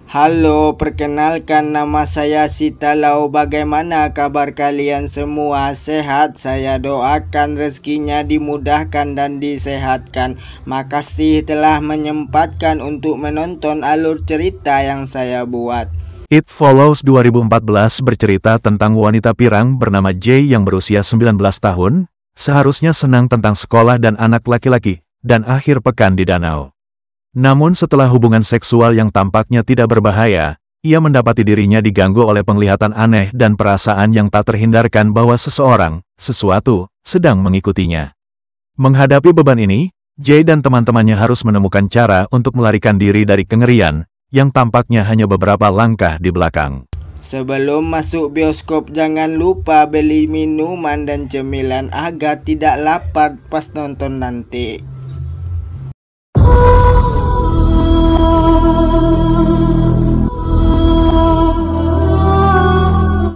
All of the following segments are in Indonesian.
Halo, perkenalkan nama saya Sita Lau. Bagaimana kabar kalian semua? Sehat? Saya doakan rezekinya dimudahkan dan disehatkan. Makasih telah menyempatkan untuk menonton alur cerita yang saya buat. It Follows 2014 bercerita tentang wanita pirang bernama Jay yang berusia 19 tahun, seharusnya senang tentang sekolah dan anak laki-laki, dan akhir pekan di danau. Namun setelah hubungan seksual yang tampaknya tidak berbahaya, ia mendapati dirinya diganggu oleh penglihatan aneh dan perasaan yang tak terhindarkan bahwa sesuatu, sedang mengikutinya. Menghadapi beban ini, Jay dan teman-temannya harus menemukan cara untuk melarikan diri dari kengerian, yang tampaknya hanya beberapa langkah di belakang. Sebelum masuk bioskop, jangan lupa beli minuman dan cemilan agar tidak lapar pas nonton nanti.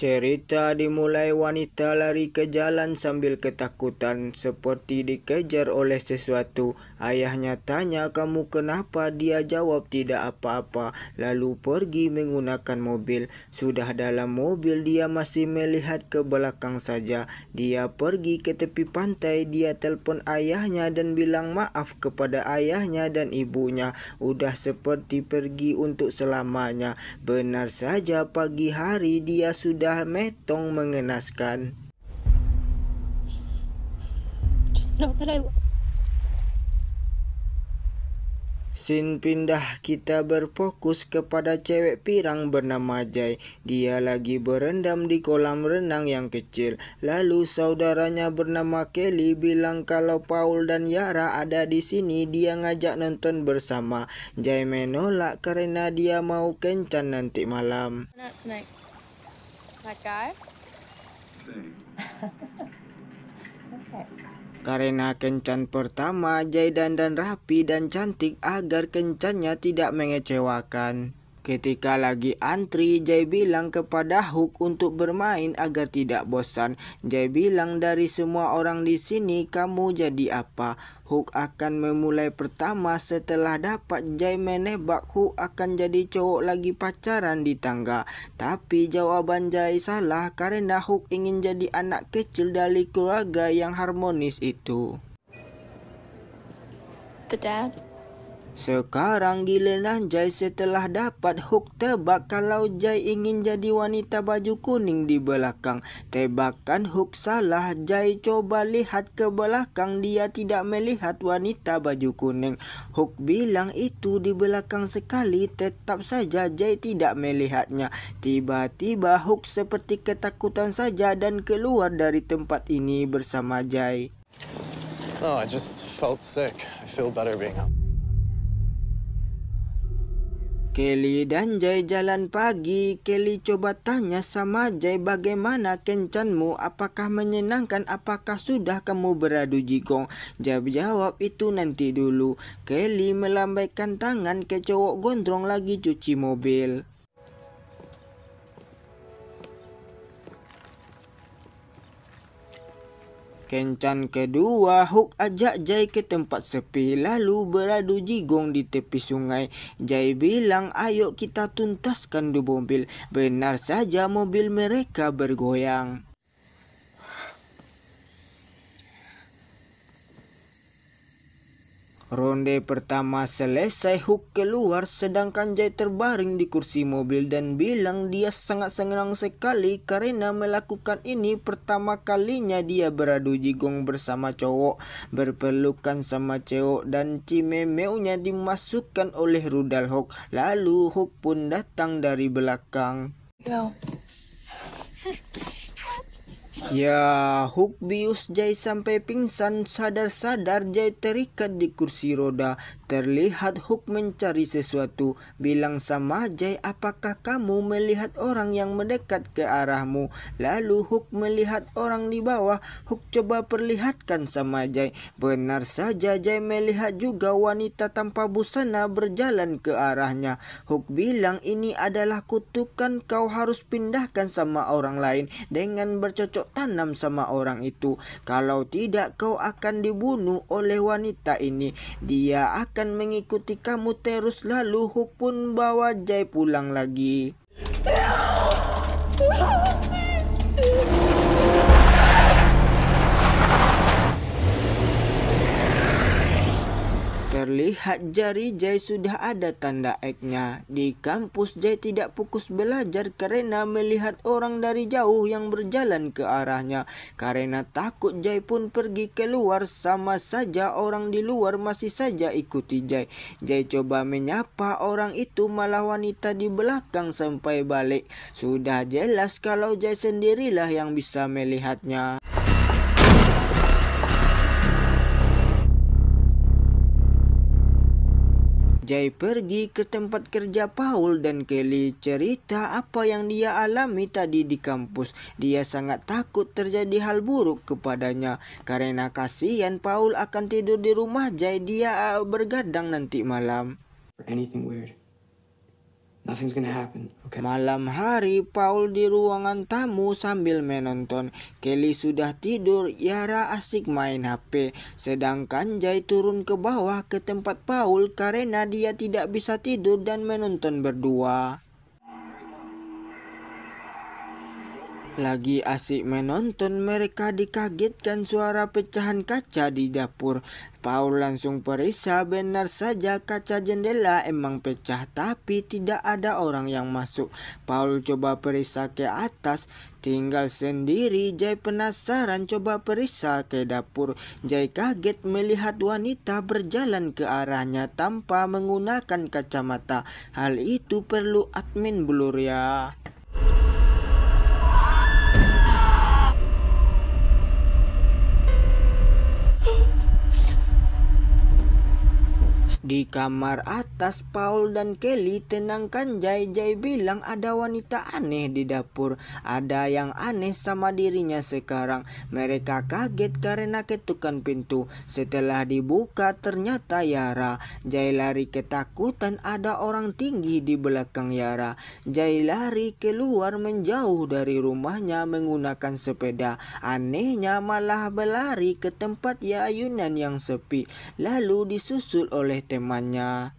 Cerita dimulai wanita lari ke jalan sambil ketakutan, seperti dikejar oleh sesuatu. Ayahnya tanya, "Kamu kenapa?" Dia jawab, "Tidak apa-apa." Lalu pergi menggunakan mobil. Sudah dalam mobil, dia masih melihat ke belakang saja. Dia pergi ke tepi pantai. Dia telepon ayahnya dan bilang maaf kepada ayahnya dan ibunya. Udah seperti pergi untuk selamanya. Benar saja, pagi hari dia sudah metong mengenaskan. Just know that I love you. Scene pindah, kita berfokus kepada cewek pirang bernama Jay. Dia lagi berendam di kolam renang yang kecil. Lalu saudaranya bernama Kelly bilang kalau Paul dan Yara ada di sini, dia ngajak nonton bersama. Jay menolak karena dia mau kencan nanti malam. Not tonight. That guy? Okay. Karena kencan pertama, Jay dandan rapi dan cantik agar kencannya tidak mengecewakan. Ketika lagi antri, Jay bilang kepada Hook untuk bermain agar tidak bosan. Jay bilang, "Dari semua orang di sini, kamu jadi apa?" Hook akan memulai pertama. Setelah dapat Jay menebak Hook akan jadi cowok lagi pacaran di tangga. Tapi jawaban Jay salah karena Hook ingin jadi anak kecil dari keluarga yang harmonis itu. The dad? Sekarang giliran Jay setelah dapat Hook tebak kalau Jay ingin jadi wanita baju kuning di belakang. Tebakan Hook salah. Jay coba lihat ke belakang, dia tidak melihat wanita baju kuning. Hook bilang itu di belakang sekali, tetap saja Jay tidak melihatnya. Tiba-tiba Hook seperti ketakutan saja dan keluar dari tempat ini bersama Jay. No, I just felt sick. I feel better being out. Kelly dan Jay jalan pagi. Kelly coba tanya sama Jay, "Bagaimana kencanmu? Apakah menyenangkan? Apakah sudah kamu beradu jigong?" Jay jawab, "Itu nanti dulu." Kelly melambaikan tangan ke cowok gondrong lagi cuci mobil. Kencan kedua, Hook ajak Jay ke tempat sepi lalu beradu jigong di tepi sungai. Jay bilang, "Ayo kita tuntaskan di mobil." Benar saja, mobil mereka bergoyang. Ronde pertama selesai, Hook keluar sedangkan Jay terbaring di kursi mobil dan bilang dia sangat senang sekali karena melakukan ini pertama kalinya dia beradu jigong bersama cowok, berpelukan sama cewek, dan cimemeunya dimasukkan oleh rudal Hook. Lalu Hook pun datang dari belakang. Yo. Ya, Hook bius Jay sampai pingsan. Sadar-sadar Jay terikat di kursi roda. Terlihat Hook mencari sesuatu. Bilang sama Jay, "Apakah kamu melihat orang yang mendekat ke arahmu?" Lalu Hook melihat orang di bawah. Hook coba perlihatkan sama Jay. Benar saja, Jay melihat juga wanita tanpa busana berjalan ke arahnya. Hook bilang, "Ini adalah kutukan, kau harus pindahkan sama orang lain dengan bercocok tanam sama orang itu. Kalau tidak, kau akan dibunuh oleh wanita ini. Dia akan akan mengikuti kamu terus. Lalu Hook pun bawa Jay pulang lagi. Terlihat jari Jay sudah ada tanda X-nya. Di kampus Jay tidak fokus belajar karena melihat orang dari jauh yang berjalan ke arahnya. Karena takut Jay pun pergi keluar, sama saja orang di luar masih saja ikuti Jay. Jay coba menyapa orang itu, malah wanita di belakang sampai balik. Sudah jelas kalau Jay sendirilah yang bisa melihatnya. Jay pergi ke tempat kerja Paul dan Kelly, cerita apa yang dia alami tadi di kampus. Dia sangat takut terjadi hal buruk kepadanya. Karena kasihan Paul akan tidur di rumah Jay, dia bergadang nanti malam. Anything weird. Nothing's gonna happen, okay? Malam hari Paul di ruangan tamu sambil menonton. Kelly sudah tidur, Yara asik main HP. Sedangkan Jay turun ke bawah ke tempat Paul karena dia tidak bisa tidur dan menonton berdua. Lagi asik menonton, mereka dikagetkan suara pecahan kaca di dapur. Paul langsung periksa, benar saja kaca jendela emang pecah, tapi tidak ada orang yang masuk. Paul coba periksa ke atas, tinggal sendiri. Jay penasaran, coba periksa ke dapur. Jay kaget melihat wanita berjalan ke arahnya tanpa menggunakan kacamata. Hal itu perlu admin blur ya. Di kamar atas, Paul dan Kelly tenangkan Jay. Jay bilang ada wanita aneh di dapur. Ada yang aneh sama dirinya sekarang. Mereka kaget karena ketukan pintu. Setelah dibuka ternyata Yara. Jay lari ketakutan, ada orang tinggi di belakang Yara. Jay lari keluar menjauh dari rumahnya menggunakan sepeda. Anehnya malah berlari ke tempat ayunan yang sepi. Lalu disusul oleh temannya.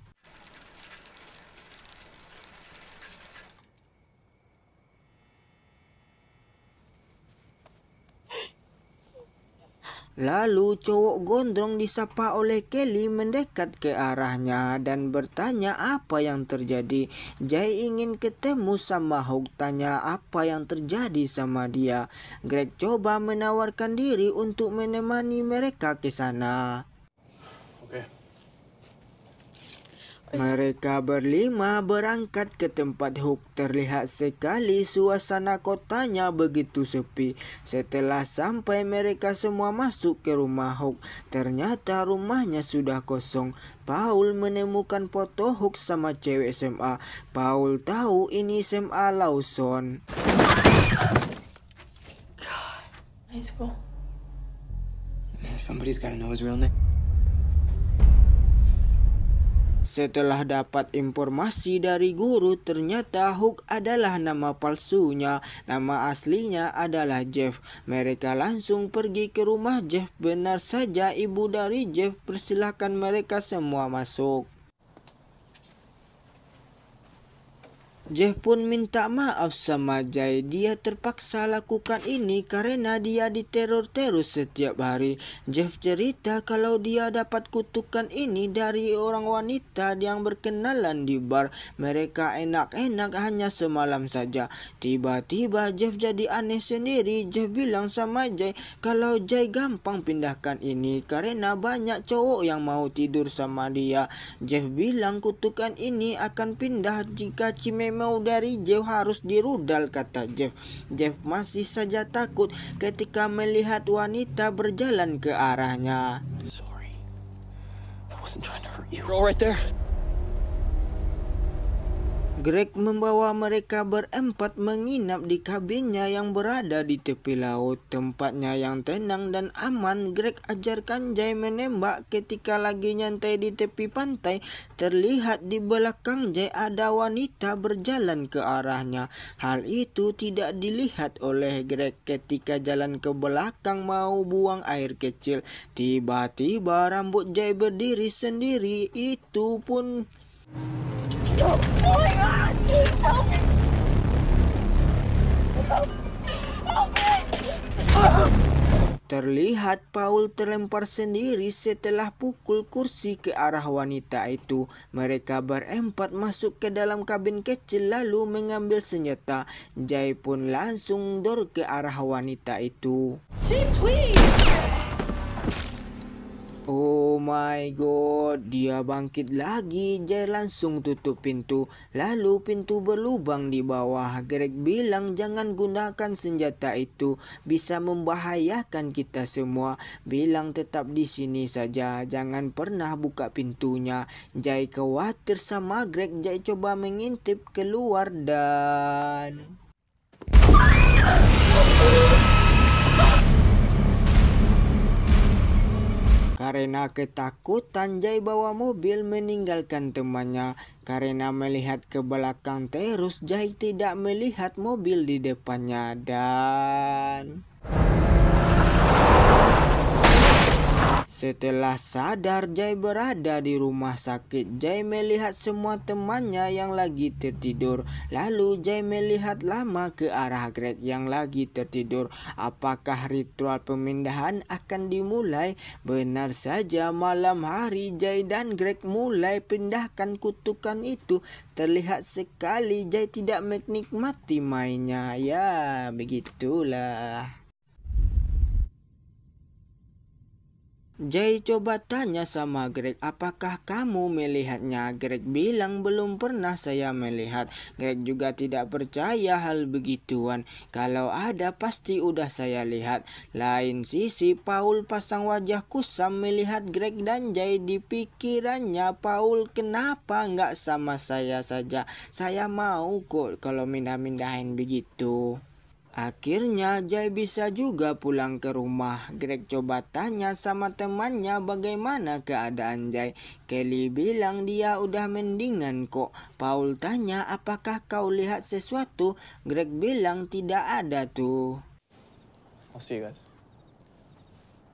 Lalu cowok gondrong disapa oleh Kelly mendekat ke arahnya dan bertanya apa yang terjadi. Jay ingin ketemu sama Hook, tanya apa yang terjadi sama dia. Greg coba menawarkan diri untuk menemani mereka ke sana. Mereka berlima berangkat ke tempat Hook. Terlihat sekali suasana kotanya begitu sepi. Setelah sampai, mereka semua masuk ke rumah Hook. Ternyata rumahnya sudah kosong. Paul menemukan foto Hook sama cewek SMA. Paul tahu ini SMA Lawson. High school. Somebody's gotta know his real name. Setelah dapat informasi dari guru, ternyata Hook adalah nama palsunya. Nama aslinya adalah Jeff. Mereka langsung pergi ke rumah Jeff. Benar saja ibu dari Jeff persilahkan mereka semua masuk. Jeff pun minta maaf sama Jay. Dia terpaksa lakukan ini karena dia diteror terus setiap hari. Jeff cerita kalau dia dapat kutukan ini dari orang wanita yang berkenalan di bar. Mereka enak-enak hanya semalam saja. Tiba-tiba Jeff jadi aneh sendiri. Jeff bilang sama Jay kalau Jay gampang pindahkan ini karena banyak cowok yang mau tidur sama dia. Jeff bilang kutukan ini akan pindah jika Cime mau dari Jeff harus dirudal, kata Jeff. Jeff masih saja takut ketika melihat wanita berjalan ke arahnya. Sorry. I wasn't trying to hurt you. You're all right there. Greg membawa mereka berempat menginap di kabinnya yang berada di tepi laut. Tempatnya yang tenang dan aman. Greg ajarkan Jay menembak ketika lagi nyantai di tepi pantai. Terlihat di belakang Jay ada wanita berjalan ke arahnya. Hal itu tidak dilihat oleh Greg ketika jalan ke belakang mau buang air kecil. Tiba-tiba rambut Jay berdiri sendiri. Itu pun Oh my God! Please help me! Help me! terlihat Paul terlempar sendiri setelah pukul kursi ke arah wanita itu. Mereka berempat masuk ke dalam kabin kecil lalu mengambil senjata. Jay pun langsung dor ke arah wanita itu. Jay, please! Oh my god, dia bangkit lagi. Jay langsung tutup pintu. Lalu pintu berlubang di bawah. Greg bilang jangan gunakan senjata itu, bisa membahayakan kita semua. Bilang tetap di sini saja, jangan pernah buka pintunya. Jay khawatir sama Greg. Jay coba mengintip keluar dan karena ketakutan, Jay bawa mobil meninggalkan temannya. Karena melihat ke belakang terus, Jay tidak melihat mobil di depannya dan setelah sadar, Jay berada di rumah sakit. Jay melihat semua temannya yang lagi tertidur. Lalu Jay melihat lama ke arah Greg yang lagi tertidur. Apakah ritual pemindahan akan dimulai? Benar saja, malam hari Jay dan Greg mulai pindahkan kutukan itu. Terlihat sekali Jay tidak menikmati mainnya. Ya, begitulah. Jay coba tanya sama Greg, apakah kamu melihatnya? Greg bilang belum pernah saya melihat. Greg juga tidak percaya hal begituan. Kalau ada pasti udah saya lihat. Lain sisi, Paul pasang wajah kusam melihat Greg dan Jay. Di pikirannya, Paul kenapa nggak sama saya saja? Saya mau kok kalau mindah-mindahin begitu. Akhirnya Jay bisa juga pulang ke rumah. Greg coba tanya sama temannya bagaimana keadaan Jay. Kelly bilang dia udah mendingan kok. Paul tanya apakah kau lihat sesuatu? Greg bilang tidak ada tuh. I'll see you guys.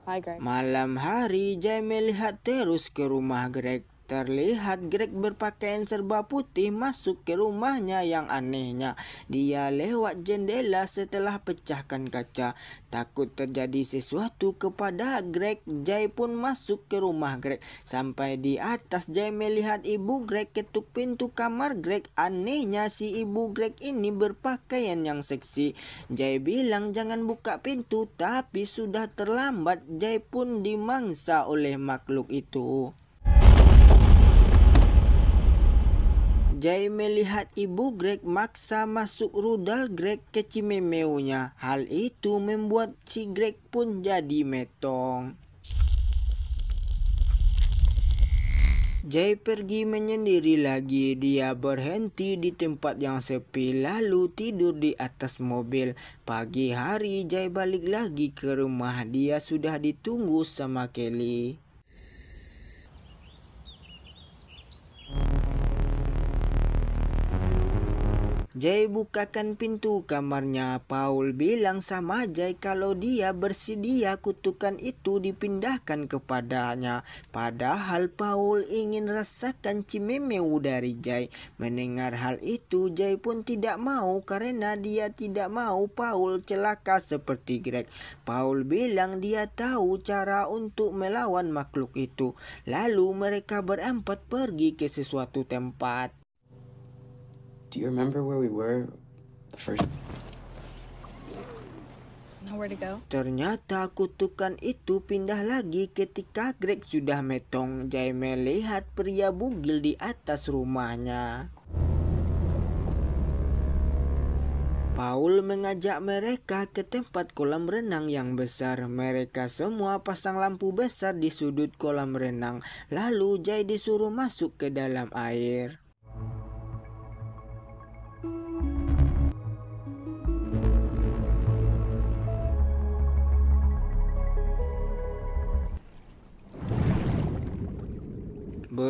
Bye, Greg. Malam hari Jay melihat terus ke rumah Greg. Terlihat Greg berpakaian serba putih masuk ke rumahnya. Yang anehnya, dia lewat jendela setelah pecahkan kaca. Takut terjadi sesuatu kepada Greg, Jay pun masuk ke rumah Greg. Sampai di atas, Jay melihat ibu Greg ketuk pintu kamar Greg. Anehnya, si ibu Greg ini berpakaian yang seksi. Jay bilang jangan buka pintu, tapi sudah terlambat. Jay pun dimangsa oleh makhluk itu. Jay melihat ibu Greg maksa masuk rudal Greg ke cimemeunya. Hal itu membuat si Greg pun jadi metong. Jay pergi menyendiri lagi. Dia berhenti di tempat yang sepi lalu tidur di atas mobil. Pagi hari Jay balik lagi ke rumah. Dia sudah ditunggu sama Kelly. Jay bukakan pintu kamarnya. Paul bilang sama Jay kalau dia bersedia kutukan itu dipindahkan kepadanya. Padahal Paul ingin rasakan cimemeu dari Jay. Mendengar hal itu, Jay pun tidak mau karena dia tidak mau Paul celaka seperti Greg. Paul bilang dia tahu cara untuk melawan makhluk itu. Lalu mereka berempat pergi ke sesuatu tempat. Do you remember where we were the first? Nowhere to go? Ternyata kutukan itu pindah lagi ketika Greg sudah metong. Jay melihat pria bugil di atas rumahnya. Paul mengajak mereka ke tempat kolam renang yang besar. Mereka semua pasang lampu besar di sudut kolam renang. Lalu Jay disuruh masuk ke dalam air.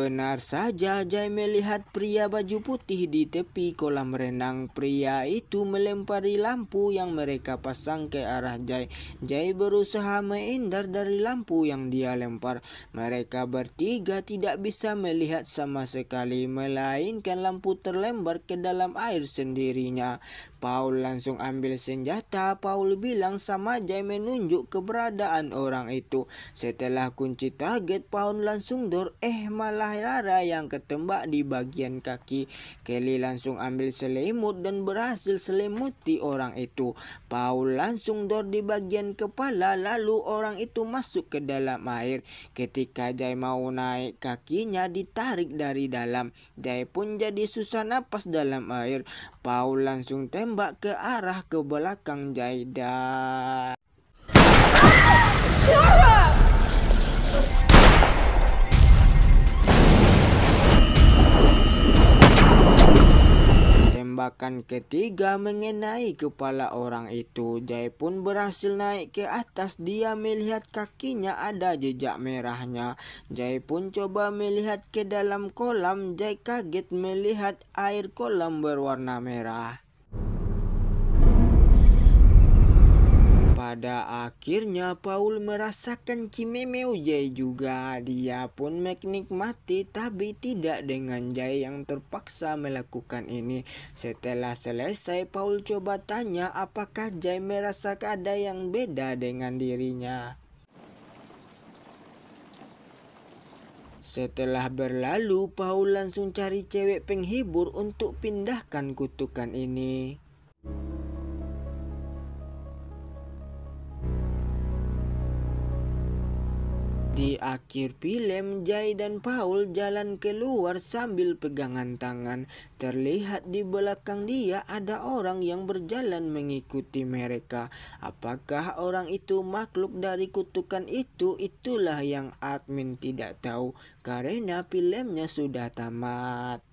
Benar saja, Jai melihat pria baju putih di tepi kolam renang. Pria itu melempari lampu yang mereka pasang ke arah Jai. Jai berusaha menghindar dari lampu yang dia lempar. Mereka bertiga tidak bisa melihat sama sekali, melainkan lampu terlembar ke dalam air sendirinya. Paul langsung ambil senjata. Paul bilang sama Jai menunjuk keberadaan orang itu. Setelah kunci target, Paul langsung door. Malah Rara yang ketembak di bagian kaki. Kelly langsung ambil selimut dan berhasil selimuti orang itu. Paul langsung door di bagian kepala, lalu orang itu masuk ke dalam air. Ketika Jai mau naik, kakinya ditarik dari dalam. Jai pun jadi susah napas dalam air. Paul langsung tembak ke arah ke belakang Jai dan tembakan ketiga mengenai kepala orang itu. Jai pun berhasil naik ke atas. Dia melihat kakinya ada jejak merahnya. Jai pun coba melihat ke dalam kolam. Jai kaget melihat air kolam berwarna merah. Pada akhirnya Paul merasakan cimemeu Jai juga. Dia pun menikmati, tapi tidak dengan Jai yang terpaksa melakukan ini. Setelah selesai, Paul coba tanya apakah Jai merasa ada yang beda dengan dirinya. Setelah berlalu, Paul langsung cari cewek penghibur untuk pindahkan kutukan ini. Di akhir film, Jai dan Paul jalan keluar sambil pegangan tangan. Terlihat di belakang dia ada orang yang berjalan mengikuti mereka. Apakah orang itu makhluk dari kutukan itu? Itulah yang admin tidak tahu, karena filmnya sudah tamat.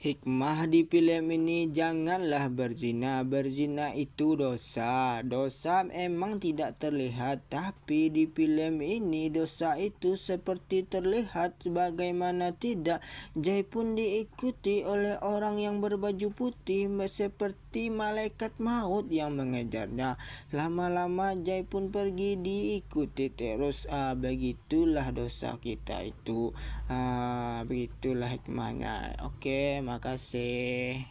Hikmah di film ini, janganlah berzina. Berzina itu dosa. Dosa emang tidak terlihat, tapi di film ini dosa itu seperti terlihat. Bagaimana tidak, Jai pun diikuti oleh orang yang berbaju putih seperti malaikat maut yang mengejarnya. Lama-lama Jai pun pergi diikuti terus. Begitulah dosa kita itu. Begitulah hikmahnya. Oke, makasih.